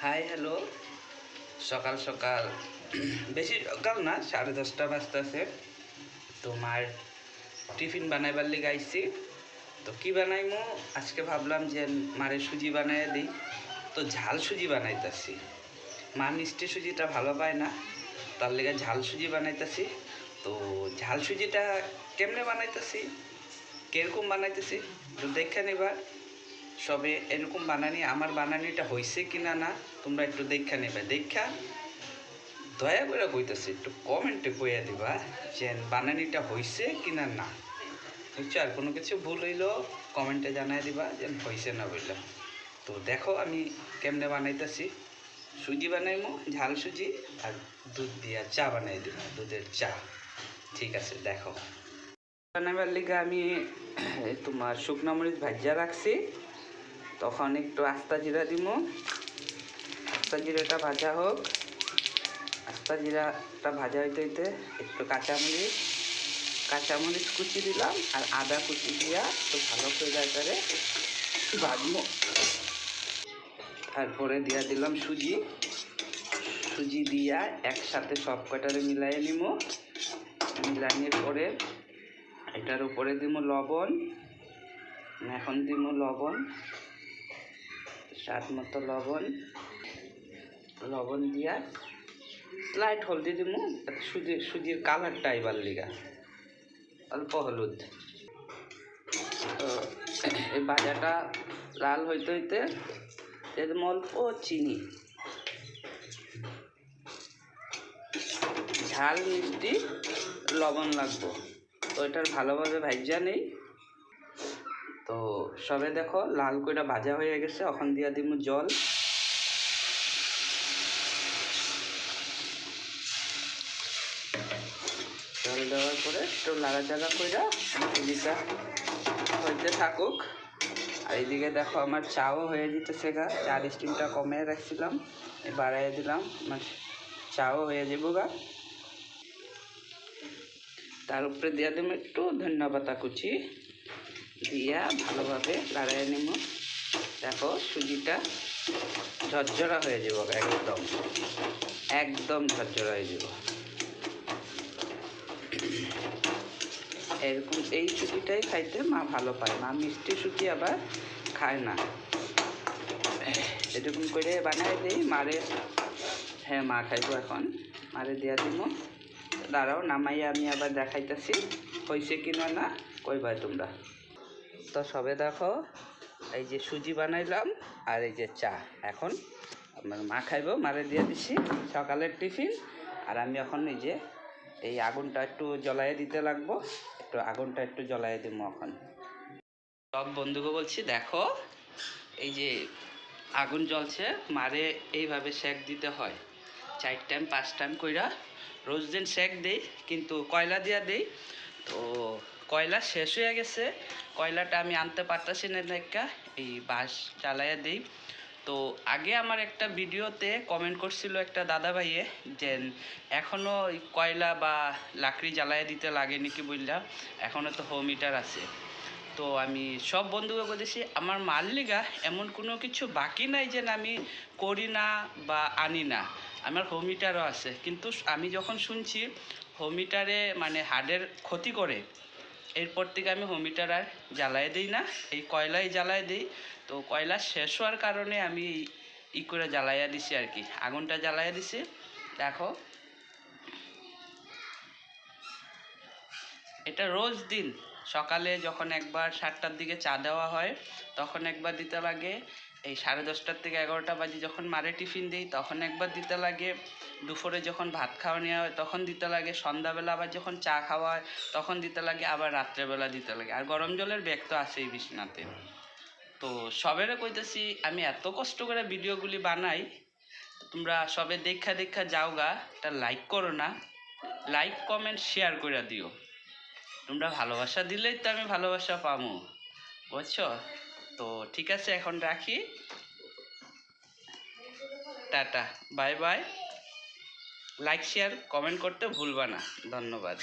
Hi hello, সকাল সকাল বেশি সকাল না, 10:30 বাজতেছে। তো মার টিফিন বানাইবার লিগে আইছি। তো কি বানাইমো আজকে ভাবলাম যে মারে সুজি বানাই দিই। তো ঝাল সুজি বানাইতেছি। মা মিষ্টি সুজিটা ভালো পায় না, তার লিগে ঝাল সুজি বানাইতেছি। তো ঝাল সুজিটা কেমনে বানাইতেছি, কিরকম বানাইতেছি তো দেখে নিবা। সবে এরকম বানানি, আমার বানানিটা হয়েছে কিনা না তোমরা একটু দেখা নেবে। দেখা দয়া করে কইতেছি, একটু কমেন্টে কইয়া দিবা যে বানানিটা হয়েছে কিনা না, বুঝছো? আর কোনো কিছু ভুল হইলেও কমেন্টে জানাই দিবা যে হয়েছে না বললে। তো দেখো আমি কেমনে বানাইতেছি। সুজি বানাইমো, ঝাল সুজি, আর দুধ দিয়া চা বানাই দিব, দুধের চা। ঠিক আছে, দেখো। বানাবার লিগে আমি তোমার শুকনো মরিচ ভাজিয়া রাখছি। তখন একটু আস্তা জিরা দিব। আস্তা জিরাটা ভাজা হোক। আস্তা জিরাটা ভাজা হইতে হইতে একটু কাঁচামরিচ কুচি দিলাম, আর আদা কুচি দিয়া একটু ভালো করে এটারে ভাজবো। তারপরে দিয়া দিলাম সুজি দিয়া একসাথে সব কটারে মিলাইয়ে নিব। মিলানোর পরে এটার উপরে দিব লবণ। এখন দিব লবণ, স্বাদ মতো লবণ দিয়া স্লাইট হলদি দিব, সুজির কালারটা আইবার লিগা অল্প হলুদ। তো এই ভাজাটা লাল হইতে হইতে এরকম অল্প চিনি, ঝাল মিষ্টি লবণ লাগবো। তো এটার ভালোভাবে ভাজা নেই। তো সবে দেখো লাল কইরা ভাজা হয়ে গেছে। এখন দিয়া দিব জল। জল দেওয়ার পরে একটু লাড়াচাড়া কইরা সুজিটা হইতে থাকুক। আর এইদিকে দেখো আমার চাও হয়ে যেতেছে গা। চার স্টিমটা কমিয়ে রাখছিলাম, বাড়াই দিলাম, আমার চাও হয়ে যাব গা। তার উপরে দিয়া দেবো একটু ধনিয়া পাতা কুচি দিয়া ভালোভাবে লাড়াই নেব। দেখো সুজিটা ঝরঝরা হয়ে যাব, একদম ঝরঝরা হয়ে যাব। এরকম এই সুজিটাই খাইতে মা ভালো পায়। মা মিষ্টি সুজি আবার খায় না। এরকম করে বানাই দিই মারে। হ্যাঁ, মা খাইবো। এখন মারে দিয়া দিব। দাঁড়াও, নামাইয়া আমি আবার দেখাইতেছি হয়েছে কিনা না, কইবা তোমরা। তো সবে দেখো এই যে সুজি বানাইলাম আর এই যে চা। এখন আমার মা খাইবো, মারে দিয়ে দিছি সকালের টিফিন। আর আমি এখন এই যে এই আগুনটা একটু জ্বলাইয়ে দিতে লাগবো। আগুনটা একটু জ্বলাইয়ে দিব। এখন সব বন্ধুকে বলছি, দেখো এই যে আগুন জ্বলছে, মারে এইভাবে সেক দিতে হয় 4 টাইম 5 টাইম কইরা। রোজ দিন সেক দেই, কিন্তু কয়লা দিয়া দেই। তো কয়লা শেষ হয়ে গেছে, কয়লাটা আমি আনতে পারতাছি না দেখা এই বাঁশ জ্বালাইয়া দিই। তো আগে আমার একটা ভিডিওতে কমেন্ট করছিল একটা দাদা ভাইয়ে যে এখনও কয়লা বা লাকড়ি জ্বালাইয়া দিতে লাগে নাকি বললা, এখনও তো হোম হিটার আছে। তো আমি সব বন্ধুকে বলেছি আমার মার লিগা এমন কোনো কিছু বাকি নাই যে আমি করি না বা আনি না। আমার হোম হিটারও আছে, কিন্তু আমি যখন শুনছি হোম হিটারে মানে হার্টের ক্ষতি করে, এরপর থেকে আমি হোম হিটার আর জ্বালাই দিই না, এই কয়লাই জ্বালাই দিই। তো কয়লা শেষ হওয়ার কারণে আমি করে জ্বালাইয়া দিছি আর কি, আগুনটা জ্বালাইয়া দিছি। দেখো এটা রোজ দিন সকালে যখন একবার 7টার দিকে চা দেওয়া হয় তখন একবার দিতে লাগে। এই 10:30 থেকে 11টা বাজে যখন মারে টিফিন দিই তখন একবার দিতে লাগে। দুপুরে যখন ভাত খাওয়া নেওয়া হয় তখন দিতে লাগে। সন্ধ্যাবেলা আবার যখন চা খাওয়া হয় তখন দিতে লাগে। আবার রাত্রেবেলা দিতে লাগে। আর গরম জলের ব্যাগ তো আছেই বিছনাতে। তো সবেরে কইতেছি আমি এত কষ্ট করে ভিডিওগুলি বানাই, তোমরা সবে দেখা যাওগা, এটা লাইক করো না। লাইক কমেন্ট শেয়ার করে দিও। তোমরা ভালোবাসা দিলেই তো আমি ভালোবাসা পাবো, বুঝছো? তো ঠিক আছে, এখন রাখি। Tata, bye bye. Like share comment করতে ভুলবা না। ধন্যবাদ।